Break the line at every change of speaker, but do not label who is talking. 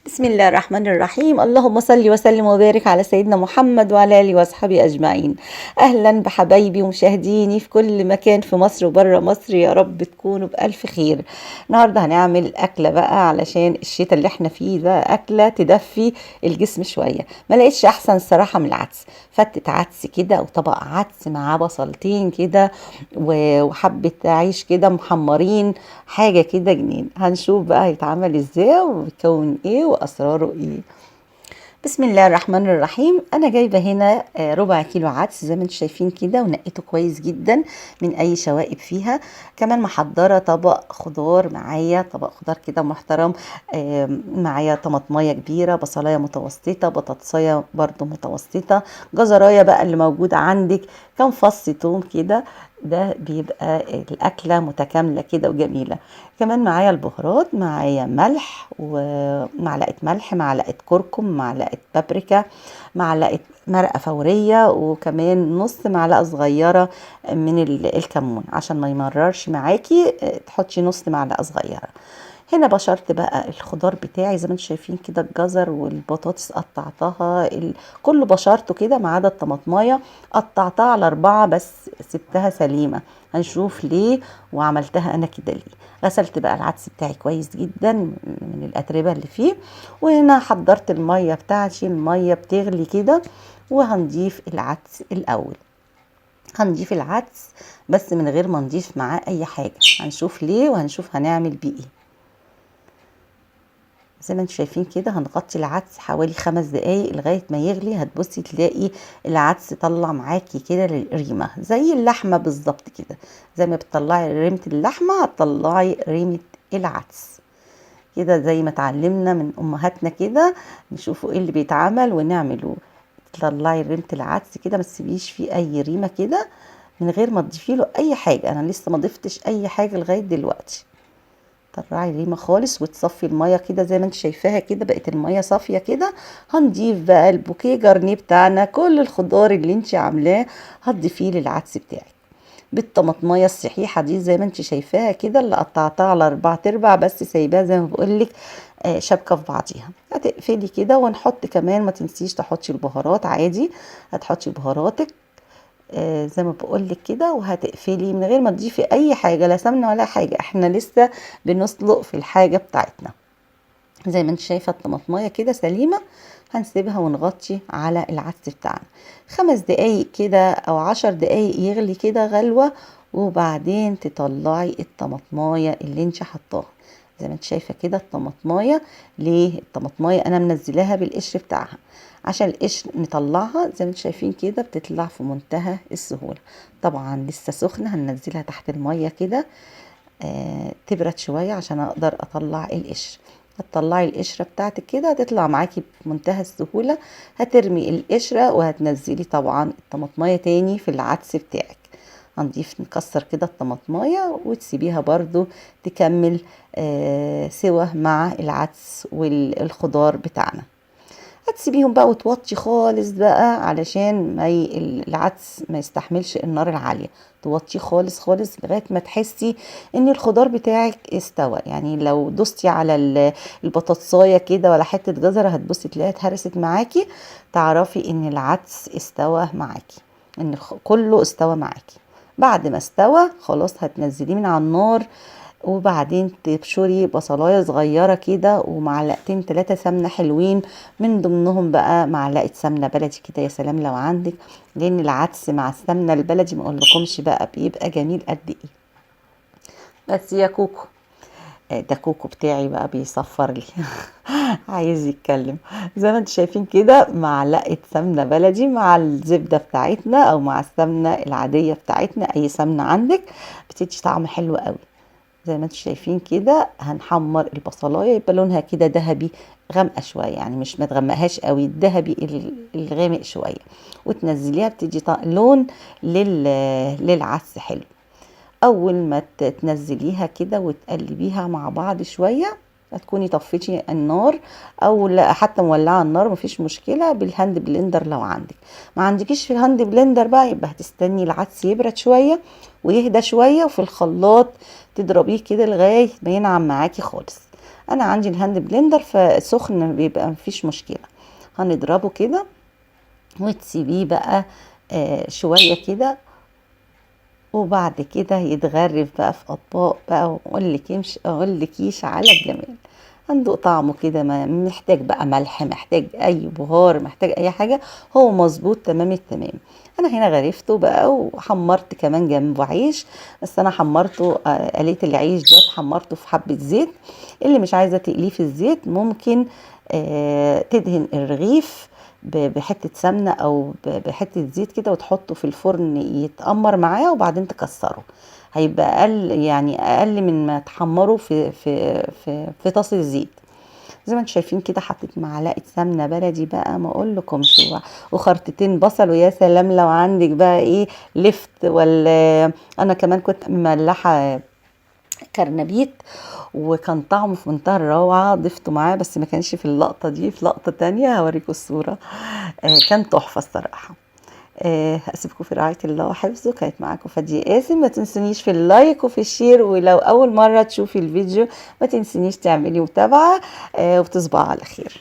بسم الله الرحمن الرحيم. اللهم صل وسلم وبارك على سيدنا محمد وعلى آله وأصحابه أجمعين. أهلا بحبايبي ومشاهديني في كل مكان في مصر وبره مصر، يا رب تكونوا بألف خير. النهاردة هنعمل أكلة بقى علشان الشتاء اللي احنا فيه ده، أكلة تدفي الجسم شوية. ما لقيتش أحسن الصراحة من العدس. فتة عدس كده أو طبق عدس مع بصلتين كده وحبة عيش كده محمرين، حاجة كده جنين. هنشوف بقى هيتعمل ازاي وبيكون ايه واسراره ايه. بسم الله الرحمن الرحيم. انا جايبه هنا ربع كيلو عدس زي ما انتم شايفين كده، ونقيته كويس جدا من اي شوائب فيها. كمان محضره طبق خضار معايا، طبق خضار كده محترم. معايا طماطمايه كبيره، بصلايه متوسطه، بطاطسايه برضو متوسطه، جزرايه بقى اللي موجوده عندك، كام فص توم كده. ده بيبقى الأكلة متكاملة كده وجميلة. كمان معايا البهارات، معايا ملح ومعلقة ملح، معلقة كركم، معلقة بابريكا، معلقة مرقة فورية، وكمان نص معلقة صغيرة من الكمون عشان ما يمررش معاكي. تحطي نص معلقة صغيرة. هنا بشرت بقى الخضار بتاعي زي ما انتم شايفين كده، الجزر والبطاطس قطعتها كله بشرته كده ما عدا الطماطمايه، قطعتها على 4 بس سبتها سليمة. هنشوف ليه وعملتها انا كده ليه. غسلت بقى العدس بتاعي كويس جدا من الاتربة اللي فيه. وهنا حضرت المية بتاعتي، المية بتغلي كده، وهنضيف العدس الاول. هنضيف العدس بس من غير ما نضيف معاه اي حاجة. هنشوف ليه وهنشوف هنعمل بيه ايه. زي ما انتم شايفين كده هنغطي العدس حوالي 5 دقايق لغاية ما يغلي. هتبصي تلاقي العدس طلع معاكي كده ريمة زي اللحمة بالظبط كده. زي ما بتطلعي ريمة اللحمة هتطلعي ريمة العدس كده، زي ما اتعلمنا من امهاتنا كده. نشوفوا ايه اللي بيتعمل ونعمله. تطلعي ريمة العدس كده، ما تسيبيش فيه اي ريمة كده من غير ما تضيفي له اي حاجة. انا لسه ما ضفتش اي حاجة لغاية دلوقتي. طلعي الريمه خالص وتصفي الميه كده زي ما انت شايفاها كده، بقت الميه صافيه كده. هنضيف بقى البوكيه جرنيه بتاعنا، كل الخضار اللي انت عاملاه هتضيفيه للعدس بتاعك. بالطماطمايه الصحيحه دي زي ما انت شايفاها كده، اللي قطعتها على 4 ارباع بس سايباها زي ما بقولك شابكه في بعضيها. هتقفلي كده ونحط كمان، ما تنسيش تحطي البهارات عادي. هتحطي بهاراتك زي ما بقولك كده، وهتقفلي من غير ما تضيفي اي حاجه، لا سمنه ولا حاجه. احنا لسه بنسلق في الحاجه بتاعتنا. زي ما انت شايفه الطماطمايه كده سليمه. هنسيبها ونغطي على العدس بتاعنا 5 دقايق كده او 10 دقايق يغلي كده غلوه. وبعدين تطلعي الطماطمايه اللي انت حطاها. زي ما انت شايفه كده الطماطمايه. ليه الطماطمايه انا منزلاها بالقشر بتاعها؟ عشان القشر نطلعها زي ما انتم شايفين كده بتطلع في منتهى السهوله. طبعا لسه سخنه، هننزلها تحت الميه كده تبرد شويه عشان اقدر اطلع القشر. هتطلعي القشره بتاعتك كده هتطلع معاكي بمنتهى السهوله. هترمي القشره وهتنزلي طبعا الطماطمايه تاني في العدس بتاعك. هنضيف نكسر كده الطماطمايه وتسيبيها برضو تكمل سوا مع العدس والخضار بتاعنا. هتسيبيهم بقى وتوطي خالص بقى علشان العدس ما يستحملش النار العالية. توطي خالص خالص لغاية ما تحسي ان الخضار بتاعك استوى. يعني لو دوستي على البطاطساية كده ولا حتة جزرة هتبصي تلاقيها اتهرست معاكي، تعرفي ان العدس استوى معاكي، ان كله استوى معاكي. بعد ما استوى خلاص هتنزليه من على النار. وبعدين تبشري بصلايه صغيره كده ومعلقتين 3 سمنه حلوين، من ضمنهم بقى معلقه سمنه بلدي كده، يا سلام لو عندك. لان العدس مع السمنه البلدي ما اقولكمش بقى بيبقى جميل قد ايه. بس يا كوكو ده كوكو بتاعي بقى بيصفر لي عايز يتكلم. زي ما انتم شايفين كده معلقه سمنه بلدي مع الزبده بتاعتنا او مع السمنه العاديه بتاعتنا، اي سمنه عندك بتدي طعم حلو قوي. زي ما انتم شايفين كده هنحمر البصلايه يبقى لونها كده ذهبي غامقه شويه، يعني مش ما تغمقهاش قوي، الذهبي الغامق شويه. وتنزليها بتدي لون للعدس حلو. اول ما تنزليها كده وتقلبيها مع بعض شويه هتكوني طفيتي النار، او لا حتى مولعه النار مفيش مشكله بالهاند بلندر. لو عندك ما عندكيش في الهاند بلندر بقى يبقى هتستني العدس يبرد شويه ويهدى شويه، وفي الخلاط تضربيه كده لغايه ما ينعم معاكي خالص. انا عندي الهاند بلندر فسخن بيبقى مفيش مشكله. هنضربه كده وتسيبيه بقى شويه كده، وبعد كده يتغرف بقى في اطباق بقى، اقولكيش على الجمال. هندوق طعمه كده، ما محتاج بقى ملح، محتاج اي بهار، محتاج اي حاجه، هو مظبوط تمام التمام. انا هنا غرفته بقى وحمرت كمان جنبه عيش، بس انا حمرته قليت العيش ده حمرته في حبه زيت. اللي مش عايزه تقليه في الزيت ممكن تدهن الرغيف بحته سمنه او بحته زيت كده، وتحطه في الفرن يتأمر معاه، وبعدين تكسره. هيبقى اقل، يعني اقل من ما تحمره في طاسه زيت. زي ما انتم شايفين كده، حطيت معلقه سمنه بلدي بقى ما اقول لكمش، وخرطتين بصل، ويا سلام لو عندك بقى ايه لفت، ولا انا كمان كنت مملحه كرنبيت، وكان طعمه في منتهى الروعه، ضفته معاه بس ما كانش في اللقطه دي، في لقطه تانية هوريكم الصوره. كان تحفه الصراحه. هسيبكم في رعاية الله وحفظه. كانت معاكم فادية قاسم. ما تنسونيش في اللايك وفي الشير، ولو أول مرة تشوفي الفيديو ما تنسونيش تعملي متابعة، وتصبحوا على خير.